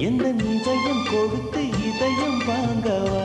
எந்த இதயம் கொடுத்து இதயம் வாங்கவா.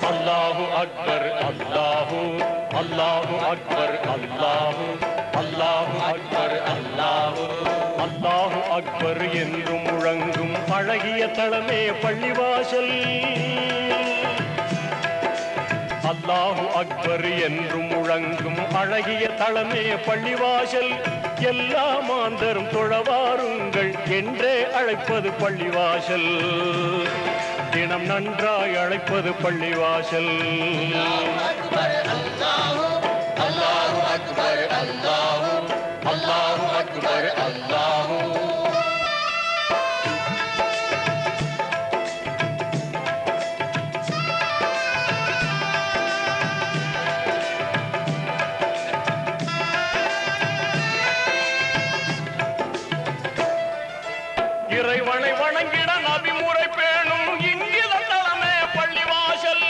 அல்லாஹு அக்பர் அல்லாஹு அல்லாஹு அக்பர் அல்லாஹு அல்லாஹு அக்பர் அல்லாஹு அல்லாஹு அக்பர் என்று முழங்கும் அழகிய தளமே பள்ளிவாசல். அல்லாஹு அக்பர் என்று முழங்கும் அழகிய தளமே பள்ளிவாசல். எல்லா மாந்தரும் தொழவாருங்கள் என்றே அழைப்பது பள்ளிவாசல். தினம் நன்றாய் அழைப்பது பள்ளிவாசல். அல்லாஹு அக்பர் அல்லாஹு அல்லாஹு அக்பர் அல்லாஹு. இறைவனை வணங்கிட நபிமுறை பேணும் இங்கித தலமே பள்ளிவாசல்.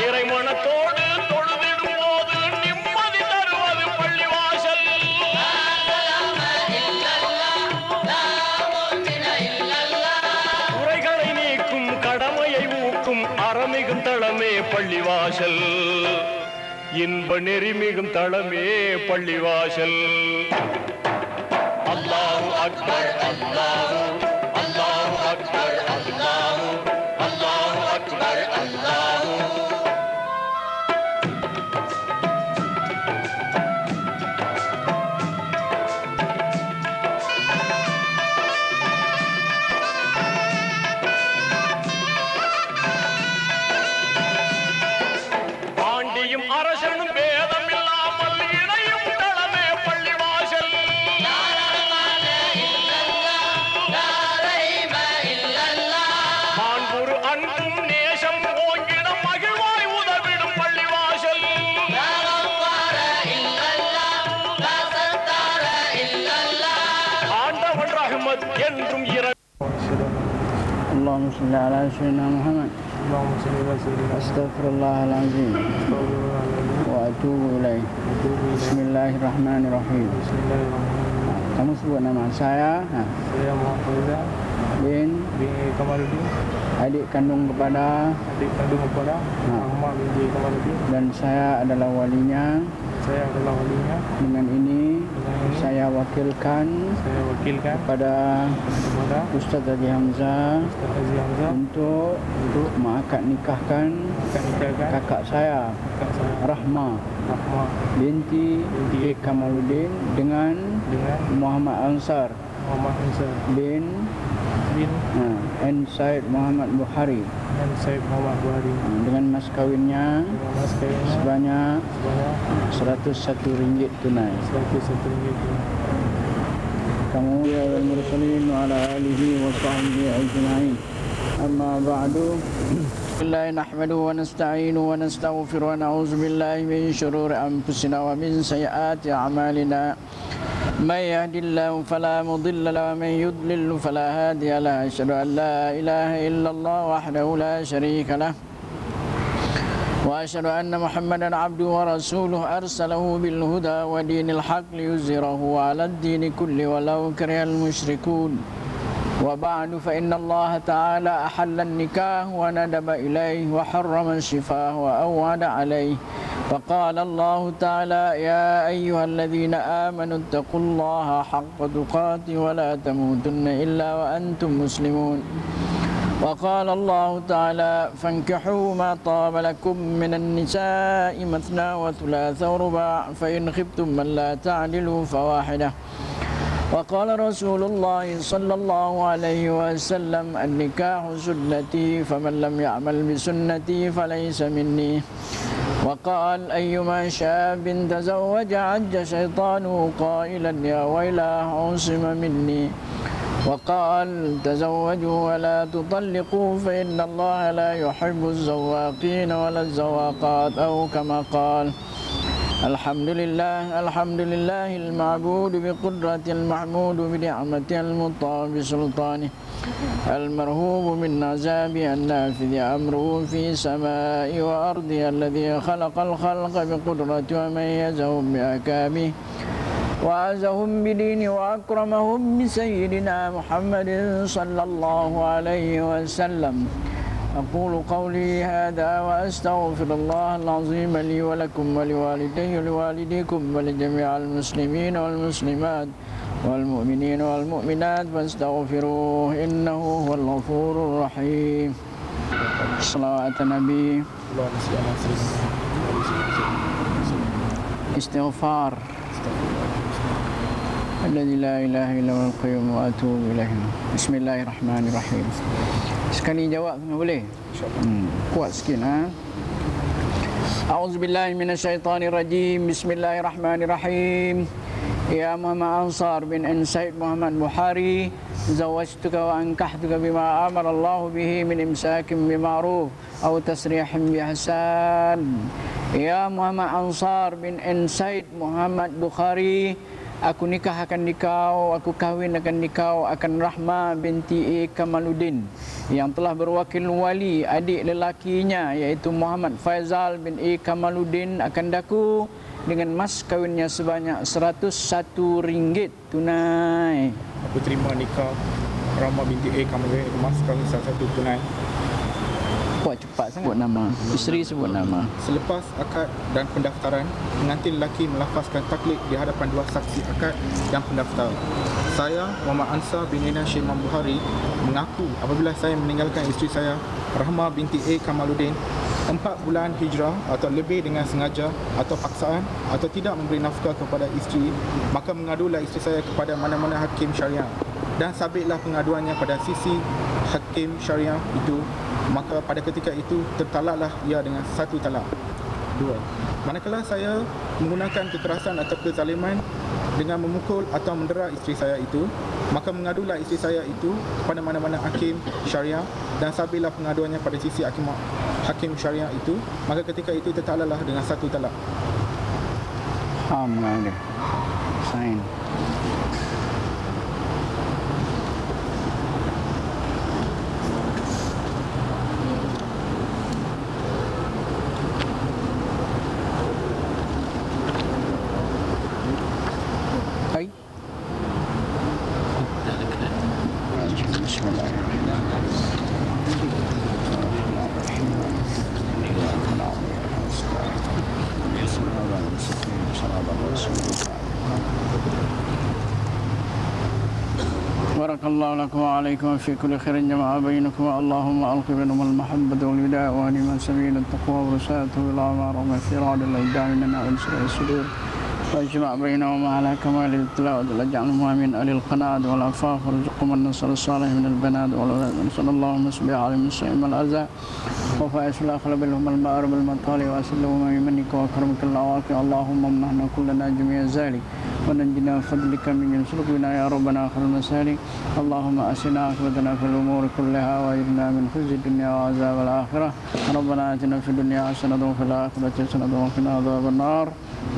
இறைமனத்தோடு தொழுதிடும் போது நிம்மதி தருவது பள்ளிவாசல். குறைகளை நீக்கும் கடமையை ஊக்கும் அறமிகும் தளமே பள்ளிவாசல். இன்ப நெறிமிகும் தளமே பள்ளிவாசல். அல்லாஹு அக்பர் அல்லாஹு அல்லாஹு அக்பர் அல்லாஹு அல்லாஹு அக்பர் அல்லாஹு. பாண்டியும் அரசனும் பேதம் இல்லாமல் இணையும் தளமே பள்ளிவாசல். மாண்புறு அன்பும் நேசம் ஓங்கிட மகிழ்வாய் உதவிடும் பள்ளிவாசல். ஆண்டவன் ரஹ்மத் என்றும் اللهم صل على سيدنا محمد. أستغفر الله العظيم وأتوب إليه. بسم الله الرحمن الرحيم. Kamu sebut nama saya. Saya Muhammad Faizal bin Kamaluddin. Adik kandung kepada Muhammad bin Kamaluddin. Dan saya adalah walinya. Saya adalah walinya. Dengan ini saya wakilkan kepada Ustaz Haji Hamzah untuk mengakad nikahkan kakak saya Rahma binti Kamaluddin dengan Muhammad Ansar bin N. Said Muhammad Buhari dengan mas kawinnya sebanyak RM101 tunai. Kamu ya al-mursalin wa ala alihi wa sahbihi ajma'in. Amma ba'du. Bismillah nahmaduhu wa nasta'inuhu wa nastaghfiruhu wa na'udzu billahi min shururi anfusina wa min sayyiati a'malina. من يهد الله فلا مضل له ومن يضلل فلا هادي له. أشهد أن لا إله إلا الله وحده لا شريك له وأشهد أن محمدا عبده ورسوله أرسله بالهدى ودين الحق ليظهره على الدين كله ولو كره المشركون. وبعد فإن الله تعالى أحل النكاح وندب إليه وحرم الشفاه وأوعد عليه. فقال الله تعالى يا أيها الذين آمنوا اتقوا الله حق تقاته ولا تموتن إلا وأنتم مسلمون. وقال الله تعالى فانكحوا ما طاب لكم من النساء مثنى وثلاث ورباع فإن خفتم من لا تعدلوا فواحدة وقال رسول الله صلى الله عليه وسلم النكاح سنتي فمن لم يعمل بسنتي فليس مني وقال أيما شاب تزوج عج شيطانه قائلا يا ويلاه عصم مني وقال تزوجوا ولا تطلقوا فإن الله لا يحب الزواقين ولا الزواقات أو كما قال الحمد لله المعبود بقدرة المحمود بنعمة المطاع بسلطانه المرهوب من عذاب النافذ أمره في سماء وأرض الذي خلق الخلق بقدرة وميزهم بأكابه وعزهم بدين وأكرمهم بسيدنا محمد صلى الله عليه وسلم أقول قولي هذا وأستغفر الله العظيم لي ولكم ولوالدي ولوالديكم ولجميع المسلمين والمسلمات والمؤمنين والمؤمنات فاستغفروه إنه هو الغفور الرحيم. صلوات النبي. استغفار الذي لا إله إلا هو القيوم وأتوب إليه. بسم الله الرحمن الرحيم. Sekali jawab boleh? Kuat sikit ha. A'udzubillahi minasyaitonirrajim. Bismillahirrahmanirrahim. Ya Muhammad Ansar bin Said Muhammad Buhari, zawajtuka wa ankahtuka bima amara Allah bihi min imsakin bima'ruf aw tasrihin bihsan. Ya Muhammad Ansar bin Said Muhammad Bukhari, aku nikahkan dikau, aku kahwinkan dikau akan Rahma binti Kamaluddin yang telah berwakil wali adik lelakinya iaitu Muhammad Faizal bin Kamaluddin akan daku dengan mas kawinnya sebanyak 101 ringgit tunai. Aku terima nikah Rahma binti Kamaluddin mas kawin 1 tunai. Kuat cepat sangat. Sebut nama. Isteri sebut nama. Selepas akad dan pendaftaran, pengantin lelaki melafazkan taklid di hadapan dua saksi akad dan pendaftar. Saya, Muhammad Ansar bin Syekh Imam Bukhari, mengaku apabila saya meninggalkan isteri saya, Rahma binti Kamaluddin, 4 bulan hijrah atau lebih dengan sengaja atau paksaan atau tidak memberi nafkah kepada isteri, maka mengadulah isteri saya kepada mana-mana hakim syariah dan sabitlah pengaduannya pada sisi hakim syariah itu, maka pada ketika itu tertalaklah ia dengan 1 talak. 2. Manakala saya menggunakan kekerasan atau kezaliman dengan memukul atau mendera isteri saya itu, maka mengadulah isteri saya itu kepada mana-mana hakim syariah dan sabitlah pengaduannya pada sisi hakim syariah itu, maka ketika itu tertalaklah dengan 1 talak. Mengalir. Sign. بارك الله لكم وعليكم في كل خير جمع بينكم اللهم ألق بينهم المحبة والوداع وهدم سبيل التقوى ورسالته بالأعمار ومغفرة للأبداع مننا وانشر الصدور واجمع بينهما على كمال التلاوة واجعلهما من أهل القناعة والعفاف وارزقهم النصر الصالح من البنات والأولاد ونسأل اللهم اصبر على المسلمين والأذى وفائز الأخل بلهم المآرب المطالع وأسلهما بمنك وكرمك العواقع اللهم امنحنا كلنا جميع ذلك ونجنا بفضلك من يسلك بنا يا ربنا آخر المسالك اللهم أسنا عاقبتنا في الأمور كلها وأجرنا من خزي الدنيا وعذاب الآخرة ربنا آتنا في الدنيا حسنة وفي الآخرة حسنة وقنا عذاب النار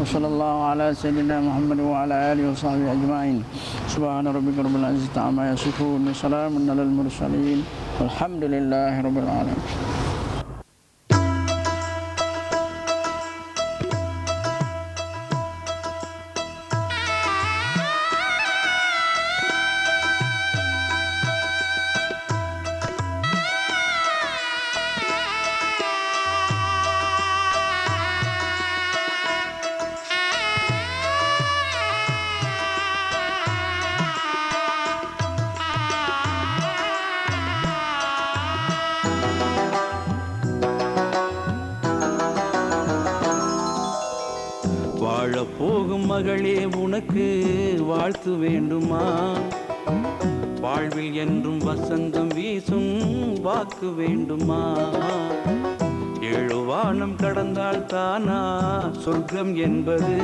وصلى الله على سيدنا محمد وعلى آله وصحبه أجمعين سبحان ربك رب العزة عما يصفون وسلام على المرسلين والحمد لله رب العالمين. மகளே உனக்கு வாழ்த்து வேண்டுமா? வாழ்வில் என்றும் வசந்தம் வீசும் வாக்கு வேண்டுமா? ஏழு வானம் கடந்தால் தானா சொர்க்கம் என்பது?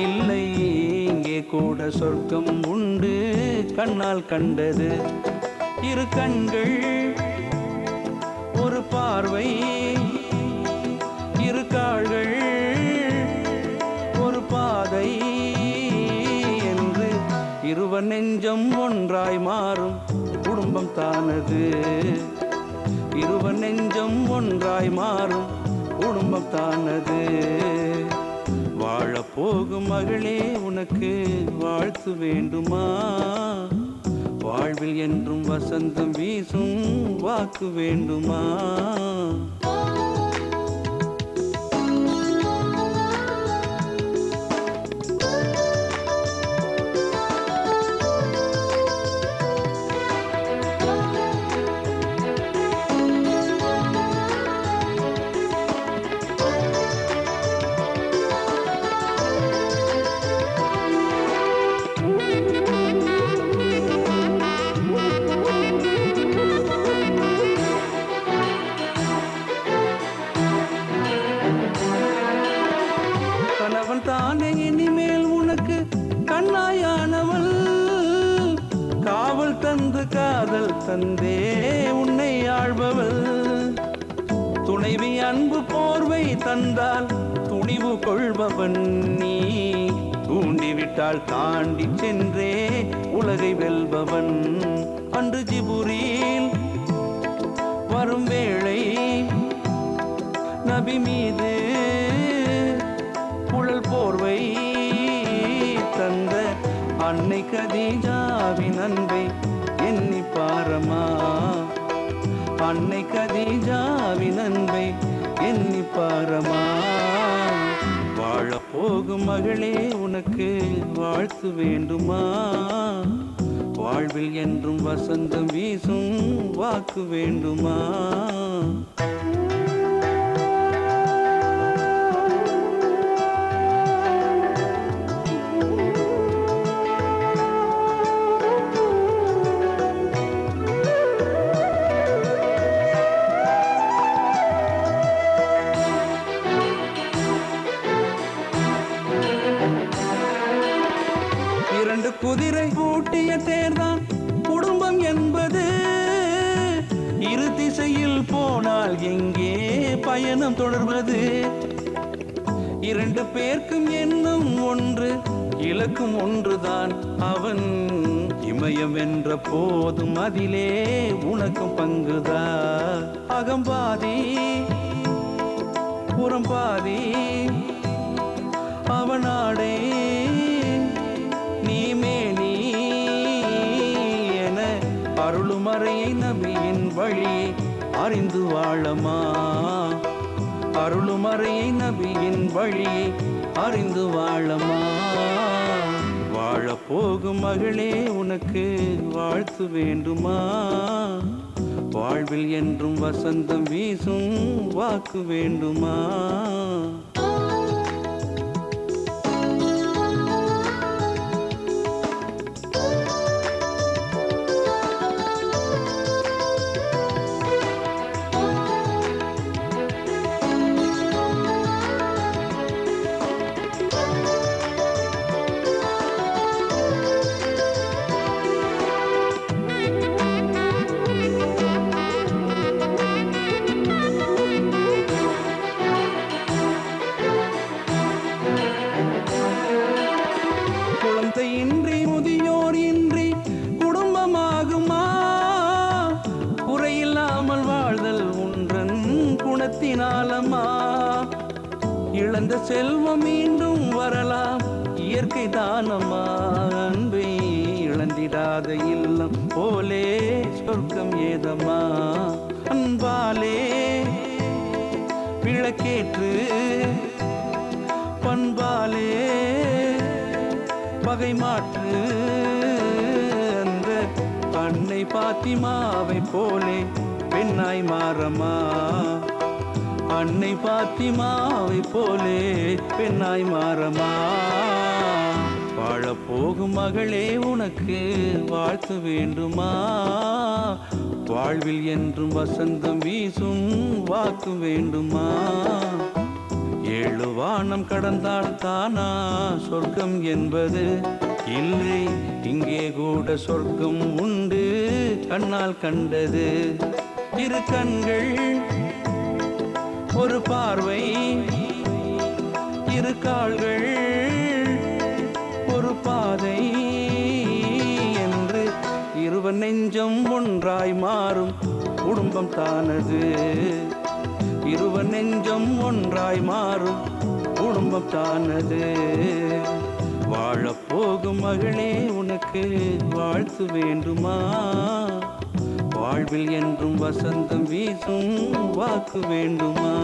இல்லை, இங்கே கூட சொர்க்கம் உண்டு, கண்ணால் கண்டது. இரு கண்கள் ஒரு பார்வை, இரு கால்கள் ஒரு பாதை என்று இருவர் நெஞ்சம் ஒன்றாய் மாறும் குடும்பம் தானது. இருவர் நெஞ்சம் ஒன்றாய் மாறும் குடும்பம் தானது. வாழப்போகும் மகளே உனக்கு வாழ்த்து வேண்டுமா? வாழ்வில் என்றும் வசந்தம் வீசும் வாக்கு வேண்டுமா? கணவன் தானே இனிமேல் உனக்கு கண்ணாயானவள். காவல் தந்து காதல் தந்தே உன்னை ஆள்பவள். துணைவி அன்பு போர்வை தந்தால் துணிவு கொள்பவன் நீ. தூண்டிவிட்டால் தாண்டி சென்றே உலகை வெல்பவன். அன்று ஜிபுரீல் வரும் வேளை நபி மீது குழல் போர்வை தந்த அன்னை கதீஜாவின் அன்பை எண்ணி பாரமா? அன்னை கதீஜாவின் அன்பை எண்ணி பாரமா? வாழப்போகும் மகளே உனக்கு வாழ்த்து வேண்டுமா? வாழ்வில் என்றும் வசந்தம் வீசும் வாக்கு வேண்டுமா? இரண்டு குதிரை பூட்டிய தேர்தான் குடும்பம் என்பது. இரு திசையில் போனால் எங்கே பயணம் தொடர்வது? இரண்டு பேர்க்கும் எண்ணம் ஒன்று, இலக்கும் ஒன்றுதான். அவன் இமயம் என்ற போதும் அதிலே உனக்கும் பங்குதா? அகம்பாதி புறம்பாதி அவனாடே நீமேனி என அருளுமறையை நபியின் வழி அறிந்து வாழமா? அருளுமறையை நபியின் வழி அறிந்து வாழமா? வாழப்போகும் மகளே உனக்கு வாழ்த்து வேண்டுமா? வாழ்வில் என்றும் வசந்தம் வீசும் வாக்கு வேண்டுமா? குழந்தையின்றி முதியோர் இன்றி குடும்பமாகுமா? குறையில்லாமல் வாழ்தல் ஒன்றன் குணத்தினாலமா? இழந்த செல்வம் மீண்டும் வரலாம், இயற்கை தானமா? அன்பை இழந்திடாத இல்லம் போலே சொர்க்கம் ஏதமா? அன்பாலே விளக்கேற்று பண்பாலே பகை மாற்று. அந்த அன்னை பாத்திமாவை போலே பெண்ணாய் மாறமா? அன்னை பாத்திமாவை போலே பெண்ணாய் மாறமா? போகும் மகளே உனக்கு வாழ்த்து வேண்டுமா? வாழ்வில் என்றும் வசந்தம் வீசும் வாக்கு வேண்டுமா? 7 வானம் கடந்தால் தானா சொர்க்கம் என்பது? இல்லை, இங்கே கூட சொர்க்கம் உண்டு, கண்ணால் கண்டது. இரு கண்கள் ஒரு பார்வை, இரு கால்கள் ஒரு பாதை என்று இருவர் நெஞ்சம் ஒன்றாய் மாறும் குடும்பம் தானது. இருவர் நெஞ்சம் ஒன்றாய் மாறும் குடும்பம் தானது. வாழப்போகும் மகளே உனக்கு வாழ்த்து வேண்டுமா? வாழ்வில் என்றும் வசந்தம் வீசும் வாக்கு வேண்டுமா?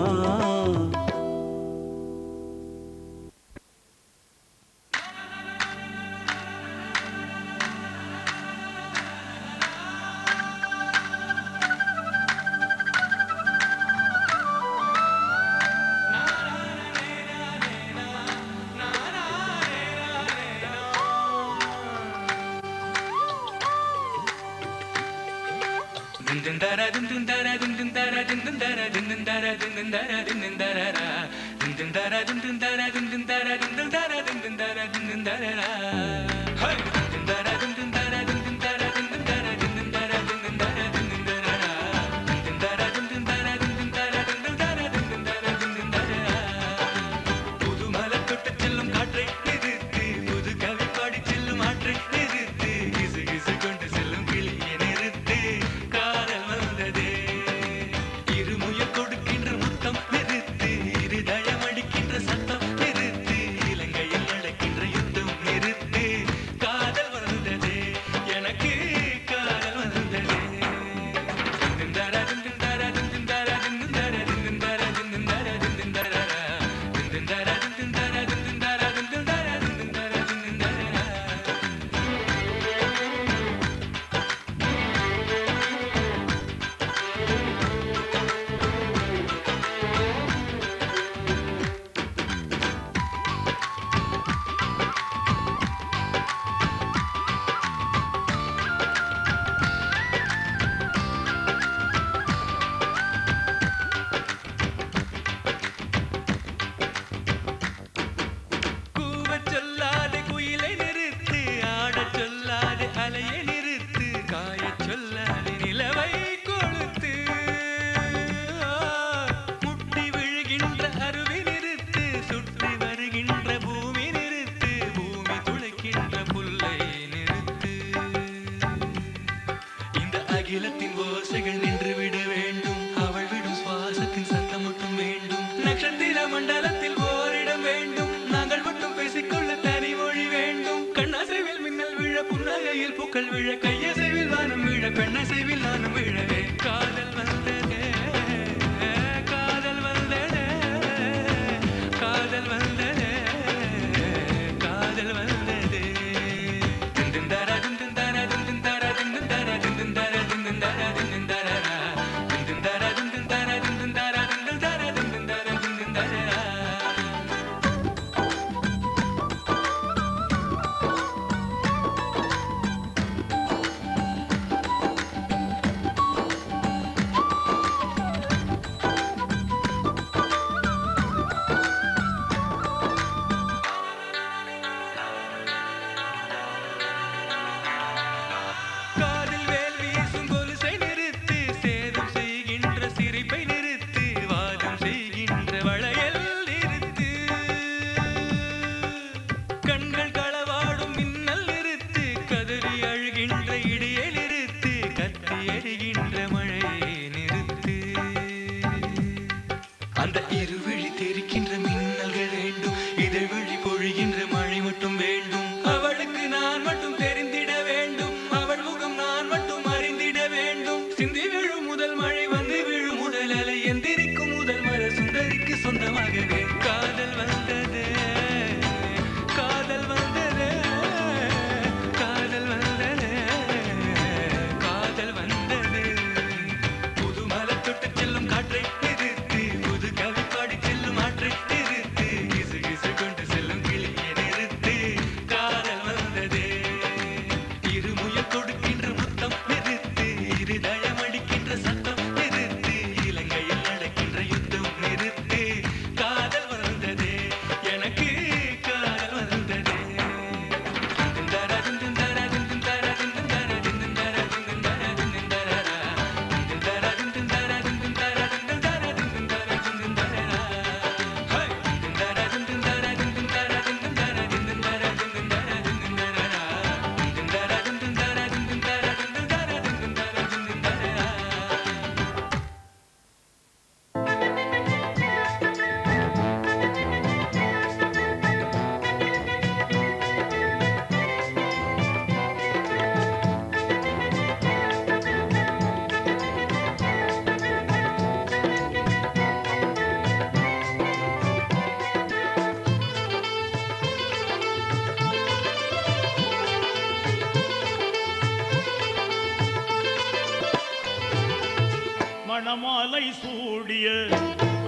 மணமாலை சூடிய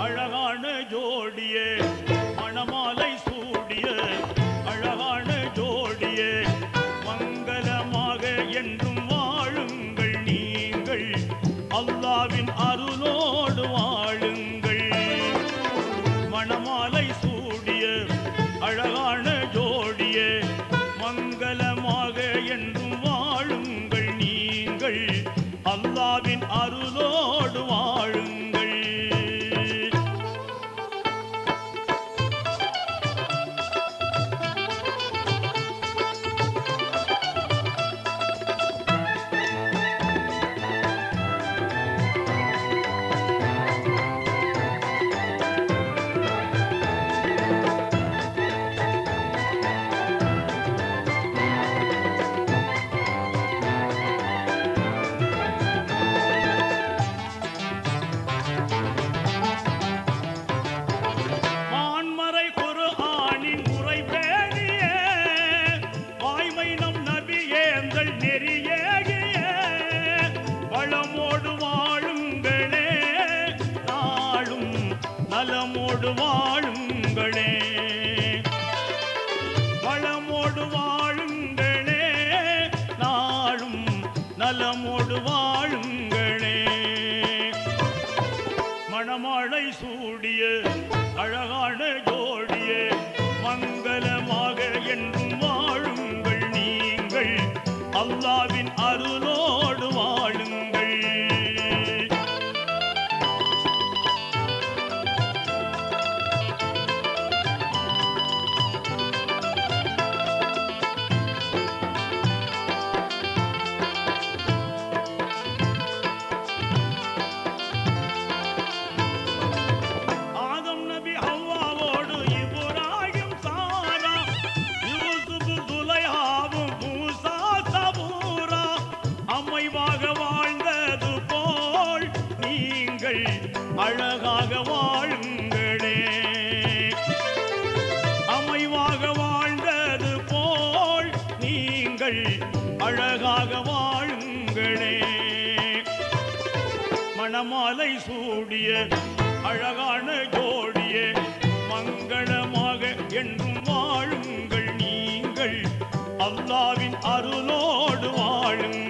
அழகான ஜோடியே, மணமாலை சூடிய அழகான ஜோடியே, மங்களமாக என்றும் வாழுங்கள் நீங்கள், அல்லாவின் அருளோடு வாழுங்கள். மணமாலை சூடிய அழகான ஜோடியே, மங்களமாக என்றும் வாழுங்கள் நீங்கள், அல்லாவின் அருளோடு வாழுங்கள். நலமோடு வாழுங்களே, வளமோடு வாழுங்களே, நாளும் நலமோடு வாழுங்களே. மணமாலை சூடிய அழகான ஜோடியே, மங்களமாக என்றும் வாழுங்கள் நீங்கள், அல்லாவின் அருளோடு வாழுங்கள். அழகாக வாழுங்களே, அமைவாக வாழ்ந்தது போல் நீங்கள் அழகாக வாழுங்களே. மணமாலை சூடிய அழகான ஜோடியே, மங்களமாக என்றும் வாழுங்கள் நீங்கள், அல்லாவின் அருளோடு வாழுங்கள்.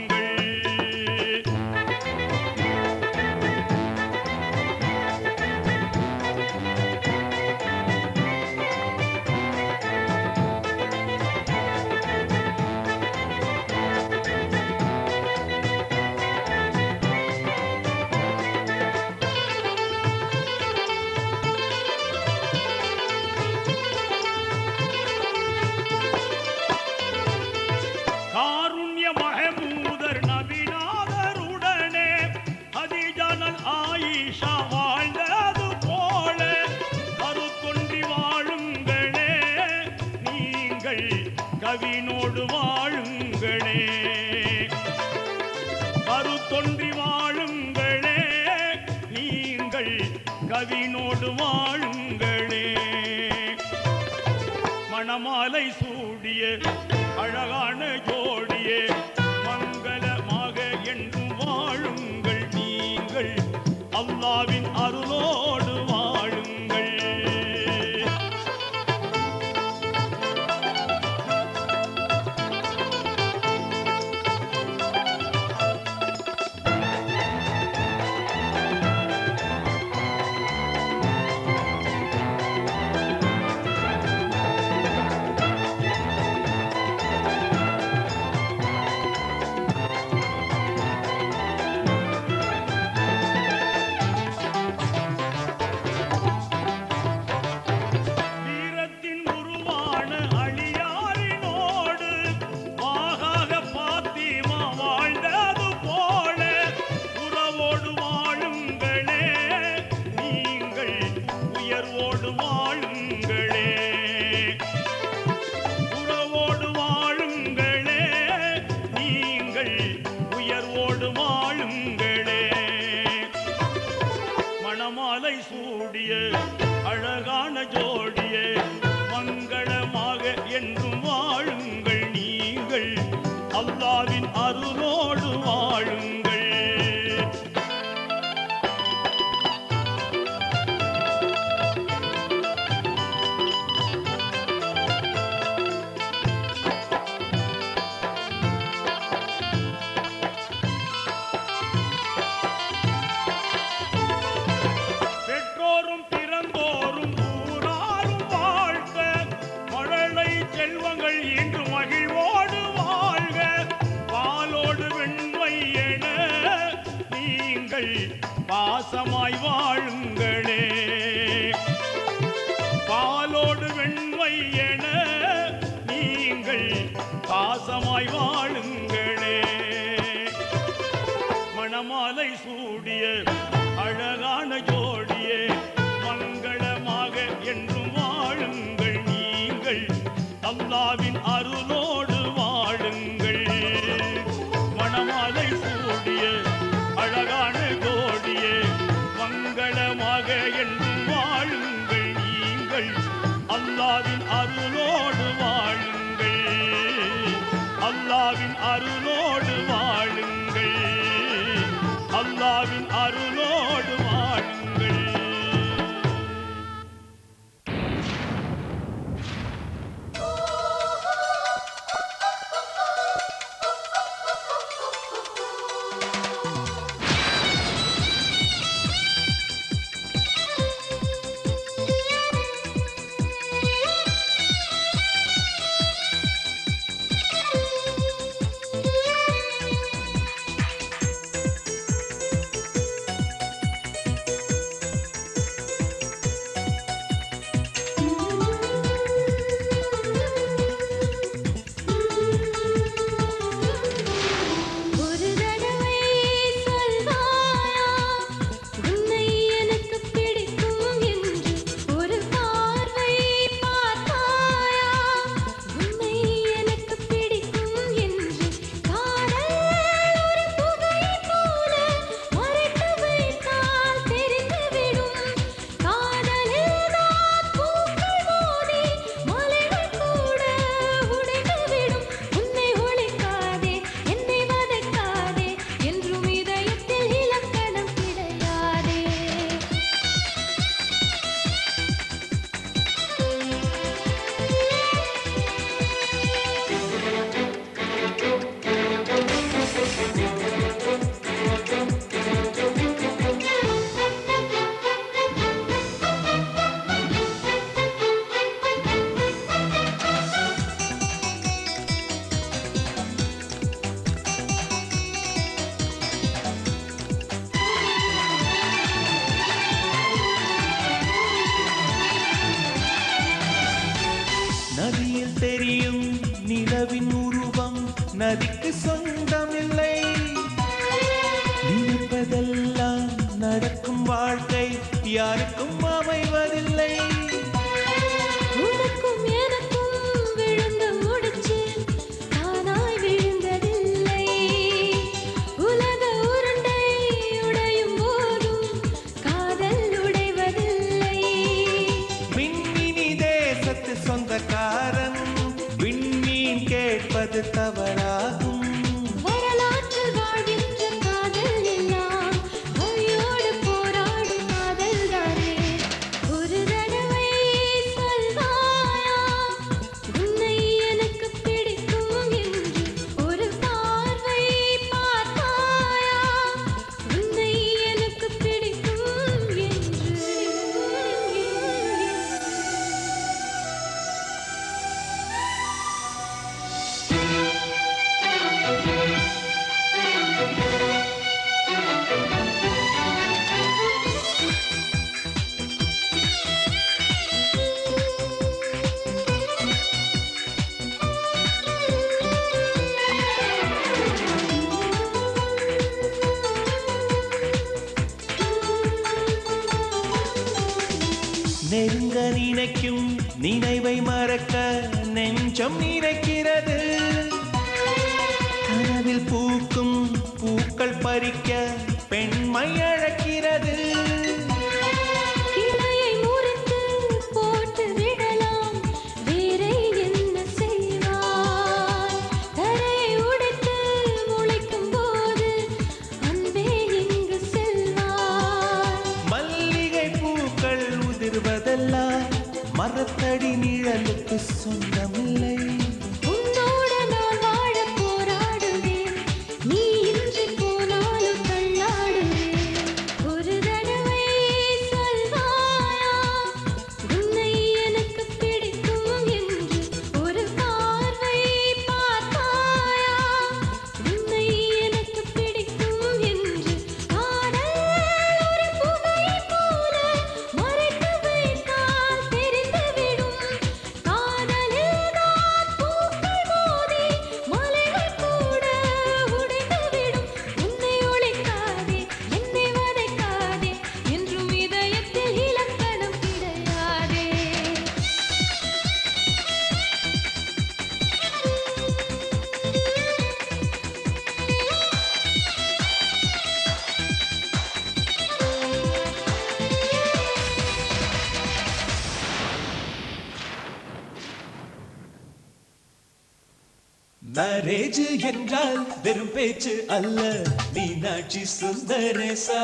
கவினோடு வாழுங்களே, கருத்தொன்றி வாழுங்களே, நீங்கள் கவினோடு வாழுங்களே. மணமாலை சூடிய அழகான ஜோடியே, மங்களமாக என்றும் வாழுங்கள் நீங்கள், அல்லாவின் அருளோடு வாழுங்கள். பாசமாய் வாழுங்களே. பாலோடு வெண்மை என நீங்கள் பாசமாய் வாழுங்களே. மணமாலை சூடிய அழகான ஜோடியே மங்களமாக என்றும் வாழுங்கள். நீங்கள் அல்லாவின் அருளோடு வாழுங்கள். மணமாலை சூடிய அழகான ஜோடியே மங்களமாக என்றும் வாழுங்கள். நீங்கள் அல்லாவின் அருளோடு வாழுங்கள். அல்லாவின் அருளோடு வாழுங்கள். அல்லாவின் அருளோடு வாழுங்கள். நதியில் தெரியும் நிலவின் உருவம் நதிக்கு சொந்தமில்லை. நினைப்பதெல்லாம் நடக்கும் வாழ்க்கை யாருக்கும் அமைவதில்லை. உனக்கும் எனக்கும் விழுந்த முடிச்சு தானாய் விழுந்ததில்லை. உலக உருண்டை உடையும் போதும் காதல் உடைவதில்லை. விண்ணினி தேசத்து சொந்தக்காரன் விண்மீன் கேட்பது தவறாகும். வரலாற்றில் வாழ்கின்ற காதல் எல்லாம் வழியோடு போராடும் காதல் தானே. ஒரு தடவை சொல்வாயா உன்னை எனக்கு பிடிக்கும் என்று. ஒரு பார்வை பார்த்தாயா உன்னை எனக்கு பிடிக்கும் என்று. நெருங்க நினைக்கும் நினைவை மறக்க நெஞ்சம் நினைக்கிறது. கனவில் பூக்கும் பூக்கள் பறிக்க பெண்மை அழைக்கிறது. கிளையை முறித்து போட்டு விடலாம் வேறே என்ன செய்வாய். தரையை உடைத்து முளைக்கும் போது அன்பே எங்கு செல்வாய். மல்லிகை பூக்கள் உதிர்வதெல்லாம் மரத்தடி நிழலுக்கு சொந்தமில்லை. உன்னோடு நான் வாழ போராடுவேன். நீ இன்றி போனாலும் மேரேஜ் என்றால் வெறும் பேச்சு அல்ல, மீனாட்சி சுந்தரேசா.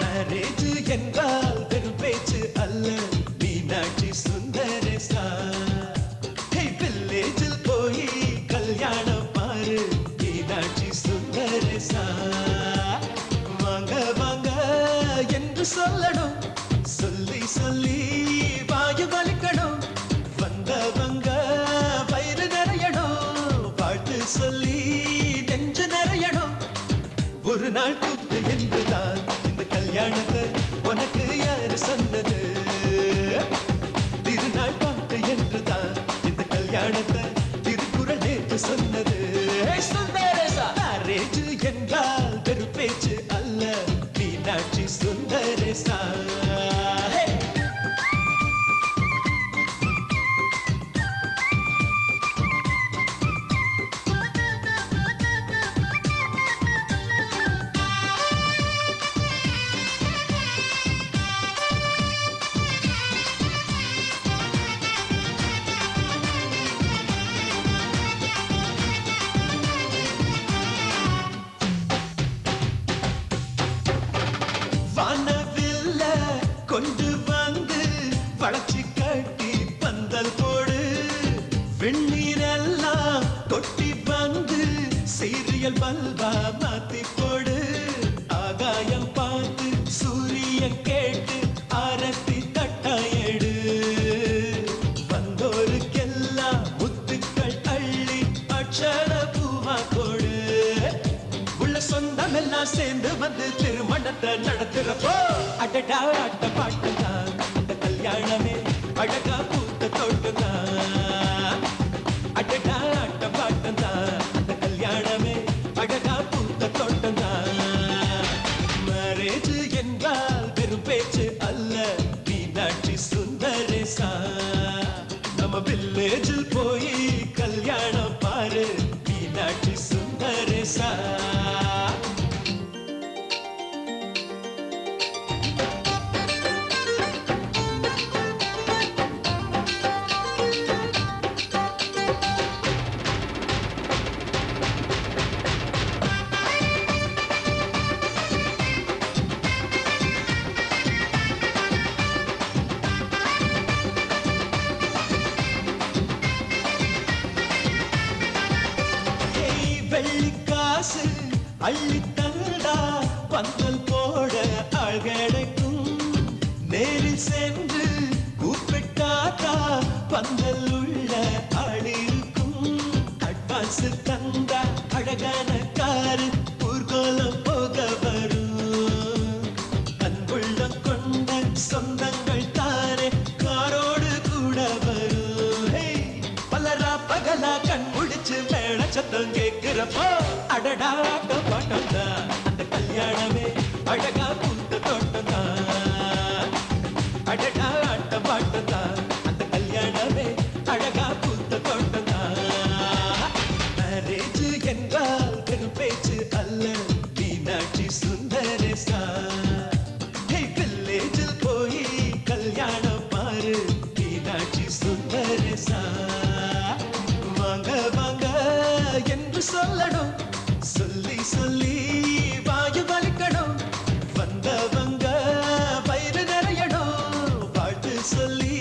மேரேஜ் என்றால் வெறும் பேச்சு அல்ல, மீனாட்சி சுந்தரேசா. வில்லேஜில் போய் கல்யாணம் பாரு, மீனாட்சி சுந்தரேசா. வாங்க வாங்க என்று சொல்லணும், சொல்லி சொல்லி வாயு வலிக்கணும். வந்தவங்க வயிறு நிறையணும், வாழ்த்து சொல்லி நெஞ்சு நிறையணும். ஒரு நாள் கூத்து என்றுதான் இந்த கல்யாணத்தை உனக்கு யாரு சொன்னது? திருநாள் பாட்டு என்றுதான் இந்த கல்யாணத்தை திருக்குறள் நேற்று சொன்னது. மேரேஜ் என்றால் வெறும் பேச்சு அல்ல, மீனாட்சி சுந்தரேசா. வானவில்ல கொண்டு வந்து வளர்ச்சி கட்டி பந்தல் போடு, வெண்ணீரெல்லாம் கொட்டி வந்து சீரியல் பல்பா மாத்தி போடு. ஆகாயம் பார்த்து சூரியன் கேட்டு ஆரத்தி தட்டாயடு, வந்தோருக்கெல்லாம் முத்துக்கள் அள்ளி அட்சர பூவா கொடு. உள்ள சொந்தமெல்லாம் சேர்ந்து வந்து திருமணத்தை நடத்துறப்போ அடடா ஆட்ட பாட்டுதான் இந்த கல்யாணமே அழகா பூத்த தோட்டம்தான். அடடா ஆட்ட பாட்டுதான் இந்த கல்யாணமே அழகா பூத்த தோட்டம்தான். மேரேஜ் என்றால் வெறும் பேச்சு அல்ல, மீனாட்சி சுந்தரேசா. நம்ம வில்லேஜில் போய் கல்யாணம் பாரு, மீனாட்சி சுந்தரேசா. வெள்ளிக்காசு அள்ளி தந்தா பந்தல் போட ஆள் கிடைக்கும். நேரில் சென்று கூப்பிட்டாக்கா பந்தல் உள்ள ஆள் இருக்கும். அட்வான்ஸ் தந்தா அழகான காரு ஊர்கோலம் போக வரும். அன்புள்ளம் கொண்ட சொந்தங்கள் தானே காரோடு கூட வரும். பலரா பகலா கண் முடிச்சு மேல சத்தம் கேட்கிறப்போ அடடா ஆட்ட பாட்டம் தான் அந்த கல்யாணமே அழகா பூத்த தோட்டம் தான். அடடா ஆட்ட பாட்டம் தான் அந்த கல்யாணமே அழகா பூத்த தோட்டம் தான். மேரேஜ் என்றால் வெறும் பேச்சு அல்ல, மீனாட்சி சுந்தரேசா. வில்லேஜில் போய் கல்யாணம் பாரு, மீனாட்சி சுந்தரேசா. வாங்க வாங்க என்று சொல்லணும், சொல்லி சொல்லி வாயு வலிக்கணும். வந்தவங்க வயிறு நிறையணும், வாழ்த்து சொல்லி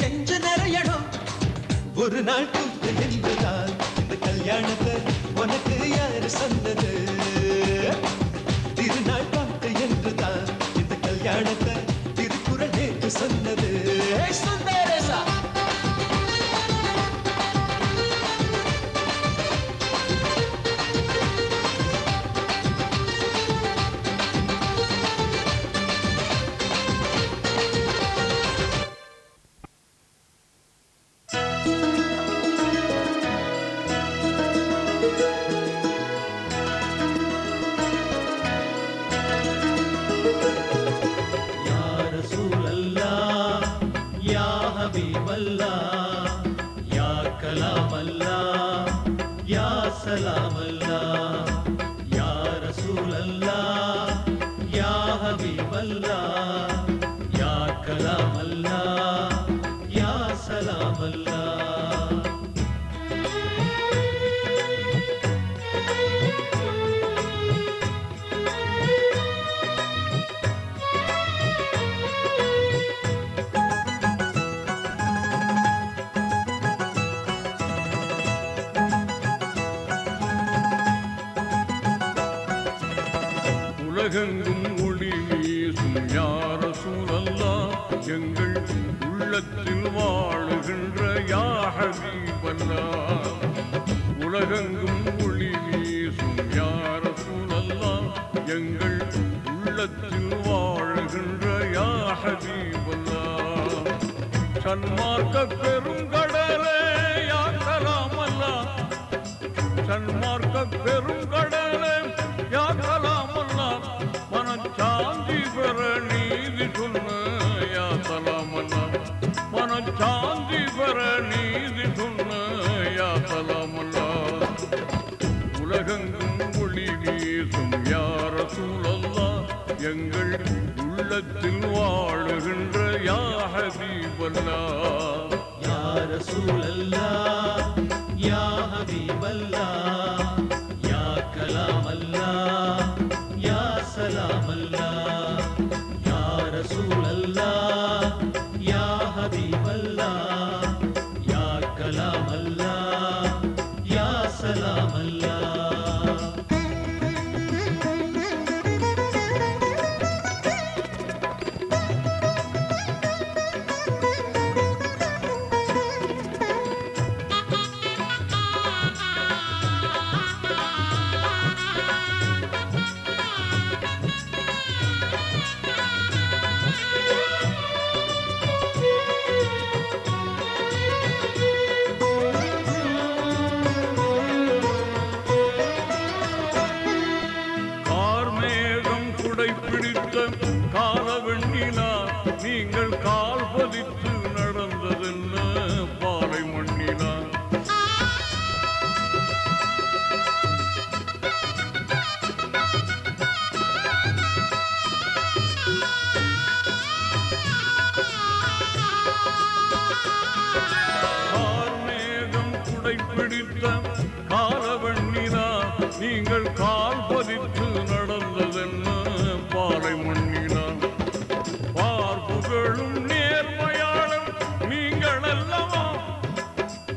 நெஞ்சு நிறையணும். ஒரு நாள் கூத்து என்றுதான் இந்த கல்யாணத்தை உனக்கு யாரு சொன்னது? திருநாள் பாட்டு என்றுதான் இந்த கல்யாணத்தை திருக்குறள் நேற்று சொன்னது. சுந்தரேசா. सलाम अल्लाह या रसूल अल्लाह या हबीब अल्लाह ரசூலல்லா எங்கள் உள்ளத்தில் வாழுகின்ற யா ஹபீபல்லா உலகெங்கும் ஒளி வீசும் யா ரசூலல்லா எங்கள் உள்ளத்தில் வாழுகின்ற யா ஹபீபல்லா சன்மார்க்க பெருங்கடலே யா கலாமல்லா சன்மார்க்க பெருங்கடலே யா கலாமல்லா மனச்சாந்தி பெற நீதி சொன்ன யா சலாமல்லா மனச்சாந்தி பெற நீதி சொன்ன யா சலாமல்லா உலகெங்கும் ஒளி வீசும் யா ரசூலல்லா எங்கள் உள்ளத்தில் வாழுகின்ற யா ஹபீபல்லா யா ரசூலல்லா யா ஹபீபல்லா யா கலாமல்லா யா சலாமல்லா யா ரசூலல்லா யா ஹபீபல்லா யா கலாமல்லா யா சலாமல்லா கார்மேகம் குடை பிடித்த காலவெண்ணிலா நீங்கள் கால் பதித்து நடந்ததென்ன பாறை மண்ணிலா கார்மேகம் குடை பிடித்த காலவெண்ணிலா நீங்கள் கால் பதித்து நடந்ததென்ன பாறை மண்ணிலா பார்ப்புகளும் நேர்மையாளர் நீங்கள் அல்லவா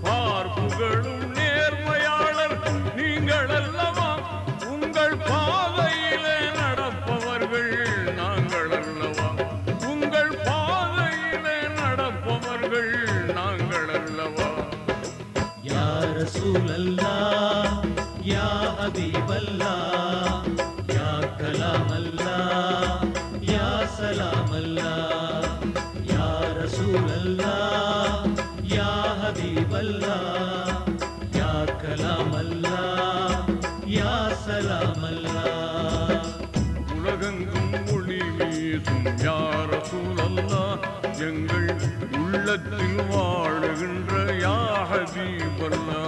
பார்ப்புகளும் நேர்மையாளர் நீங்கள் அல்லவா உங்கள் பாதையிலே நடப்பவர்கள் நாங்கள் அல்லவா உங்கள் பாதையிலே நடப்பவர்கள் நாங்கள் அல்லவா யா ரசூலல்லா யா ஹபீபல்லா யா கலாமல்லா யா சலாமல்லா யா ரசூலல்லா யா ஹபீபல்லா யா கலாமல்லா யா சலாமல்லா உலகெங்கும் ஒளி வீசும் யா ரசூலல்லா எங்கள் உள்ளத்தில் வாழுகின்ற யா ஹபீபல்லா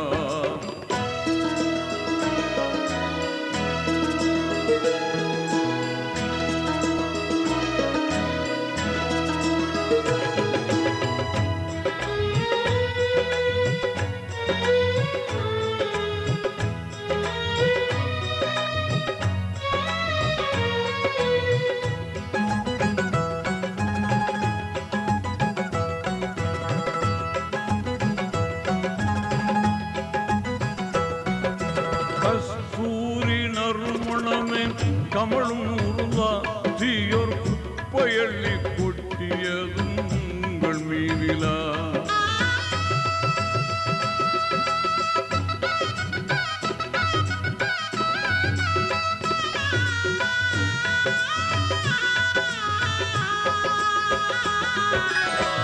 கஸ்தூரி நறுமணமே கமழும் உருளா தீயோர் குப்பையள்ளி கொட்டியதும் உங்கள் மீதிலா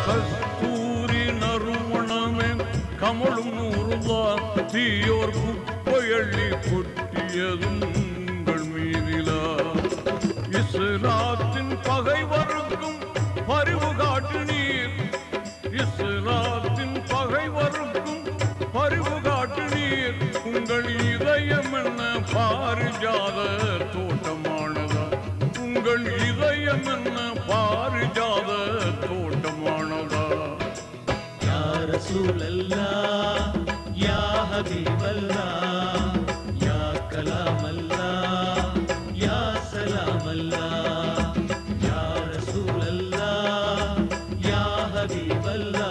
கஸ்தூரி நறுமணமே கமழும் உருளா தீயோர் குப்பையள்ளி கொட்டியதும் உங்கள் மீதிலா இஸ்லாத்தின் பகைவருக்கும் பரிவு காட்டு நீர் இஸ்லாத்தின் பகைவருக்கும் பரிவு காட்டு நீர் உங்கள் இதயம் என்ன பாரிஜாத தோட்டமானதா உங்கள் இதயம் என்ன பாரிஜாத தோட்டமானதா யா ரசூலல்லா யா ஹபீபல்லா யா கலாமல்லா யா சலாமல்லா யா ரசூலல்லா யா ஹபீபல்லா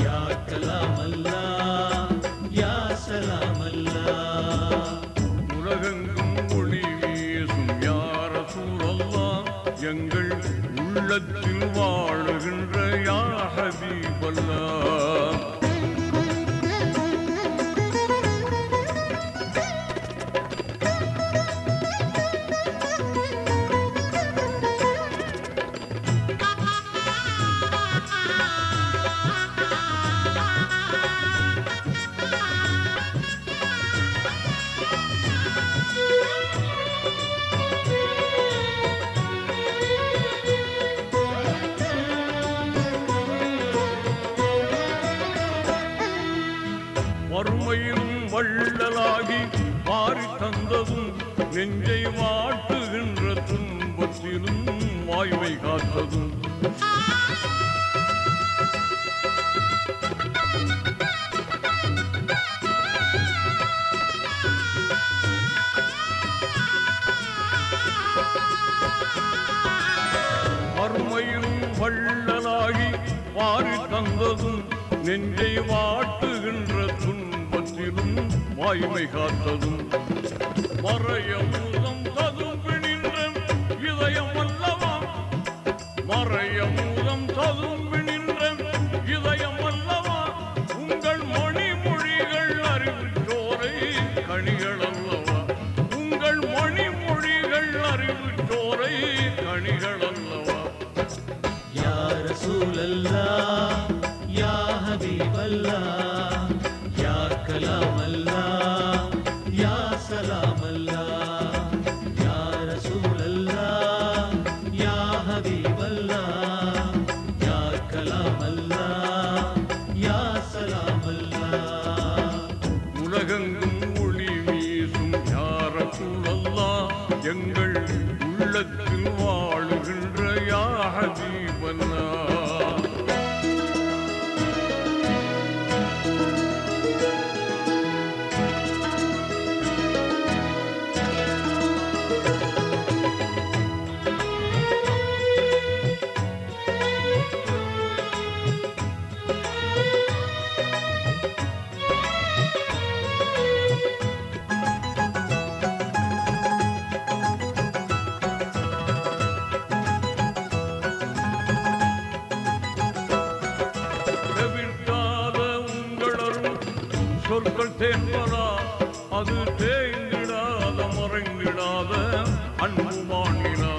யா கலாமல்லா யா சலாமல்லா உலகெங்கும் ஒளி வீசும் யா ரசூலல்லா எங்கள் உள்ளத்தில் வாழுகின்ற யா ஹபீபல்லாஹ். வறுமையிலும் வள்ளலாகி வாரி தந்ததும் நெஞ்சை வாட்டுகின்ற துன்பத்திலும் வாய்மை காத்ததும் வறுமையிலும் வள்ளலாகி வாரி தந்ததும் நெஞ்சை வாட்டுகின்ற துன்பத்திலும் வாய்மை காத்ததும் மறையமுதம் ததும்பி நின்ற இதயம் அல்லவா மறையமுதம் ததும்பி நின்ற இதயம் அல்லவா உங்கள் மணிமொழிகள் அறிவுச்சோரை கனிகள் அல்லவா உங்கள் மணிமொழிகள் அறிவுச்சோரை கனிகள் அல்லவா யா ரசூலல்லாஹ் யா ஹபீபல்லாஹ் யா கலாமல்லாஹ் யா சலாமல்லாஹ் யா ரசூலல்லாஹ் யா ஹபீபல்லாஹ் யா கலாமல்லாஹ் யா சலாமல்லாஹ். உலகெங்கும் ஒளி வீசும் யா ரசூலல்லாஹ் எங்கள் உள்ளத்தில் வாழுகின்ற யா ஹபீபல்லாஹ். தவிர்க்காத உங்களரும் சொற்கள் தேன்பதா அது தேய்ந்திடாத மறைந்திடாத அன்பு வாங்கினா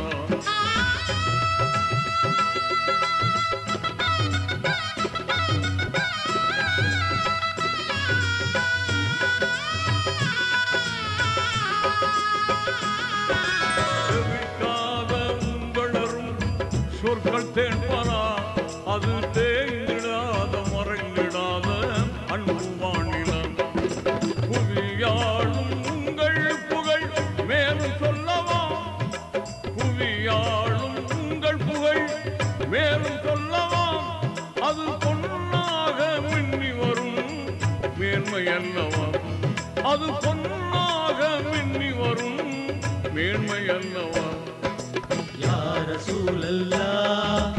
தவிர்க்காத உங்களரும் சொற்கள் தேன்பதா அது தேய்ந்திடாத மறைந்திடாத அன்பு வாணிலம் புவியாளும் உங்கள் புகழ் மேலும் சொல்லவா புவியாளும் உங்கள் புகழ் மேலும் சொல்லவா அது பொன்னாக மின்னி வரும் மேன்மை அல்லவா அது பொன்னாக மின்னி வரும் மேன்மை அல்லவா யா ரசூலல்லாஹ்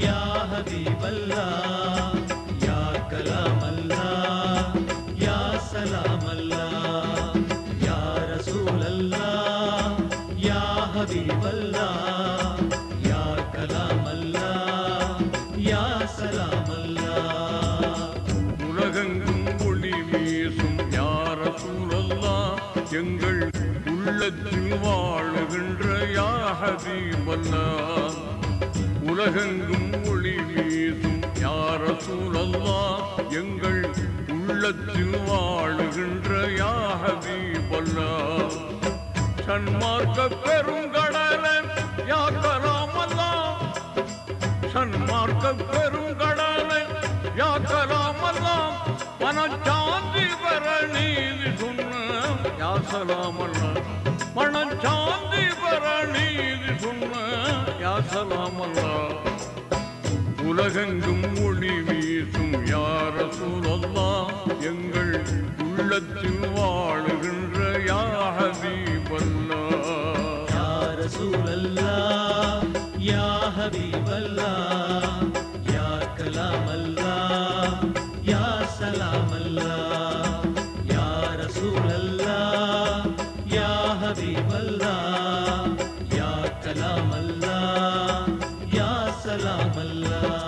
யா ஹபீபல்லாஹ் யா கலாமல்லாஹ் யா சலாமல்லாஹ் யா ரசூலல்லாஹ் யா ஹபீபல்லாஹ் யா கலாமல்லாஹ் யா சலாமல்லாஹ். உலகெங்கும் ஒளி வீசும் யா ரசூலல்லாஹ் எங்கள் உள்ளத்தில் வாழுகின்ற யா ஹபீபல்லாஹ். உலகெங்கும் ஒளி வீசும் யா ரசூலல்லாஹ் எங்கள் உள்ளத்தில் வாழுகின்ற யா ஹபீபல்லாஹ். சன்மார்க்க பெருங்கடலன் யா கலாமல்லாஹ் சன்மார்க்க பெருங்கடலன் யா கலாமல்லாஹ் மனச்சாந்தி பெற நீதி சொன்ன யா சலாமல்லாஹ் மனச்சாந்தி பெற நீதி சொன்ன யா சலாமல்லாஹ். உலகெங்கும் ஒளி வீசும் யா ரசூலல்லாஹ் எங்கள் உள்ளத்தில் வாழுகின்ற யா ஹபீபல்லாஹ். யா ரசூலல்லாஹ் யா ஹபீபல்லாஹ் யா கலாமல்லாஹ் யா சலாமல்லாஹ் யா ரசூலல்லாஹ் யா ஹபீபல்லாஹ் யா கலாமல்லாஹ் யா சொல்லலாமல்லா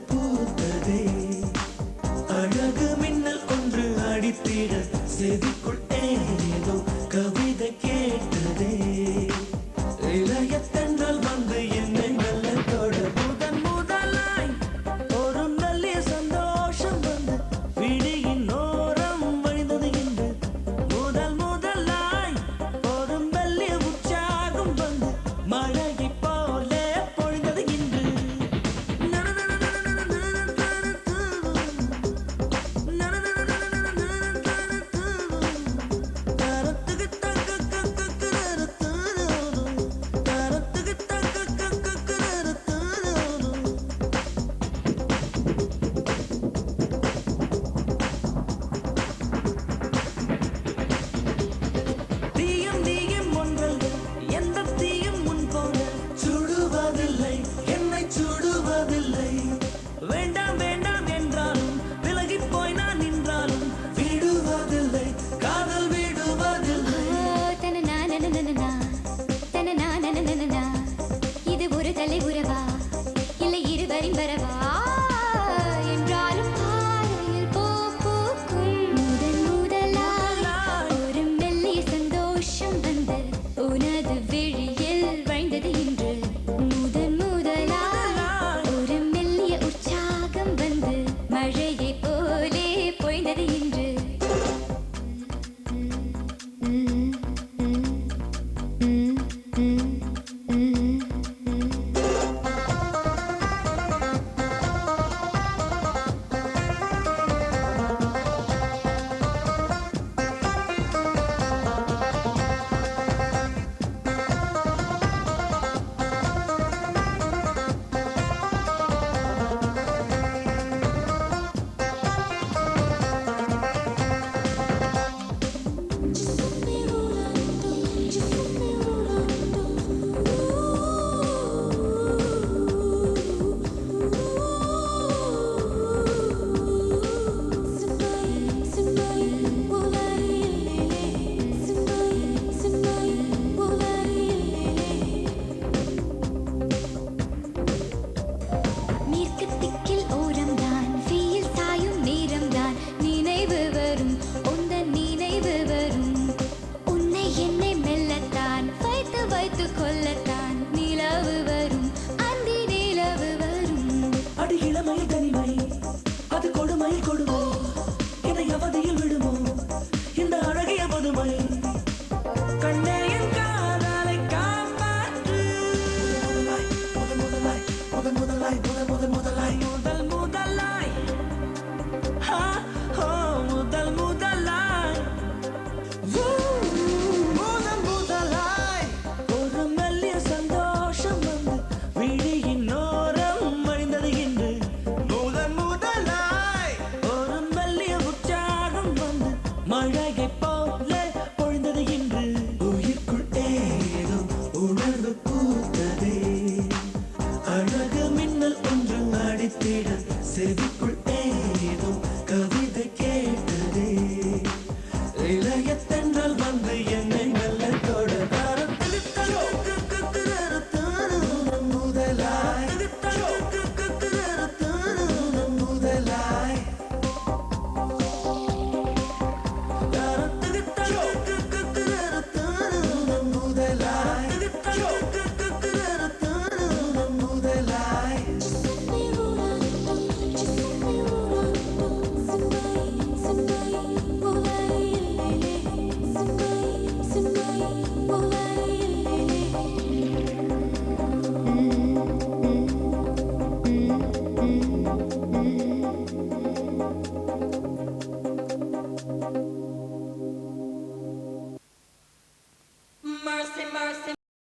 பூத்தது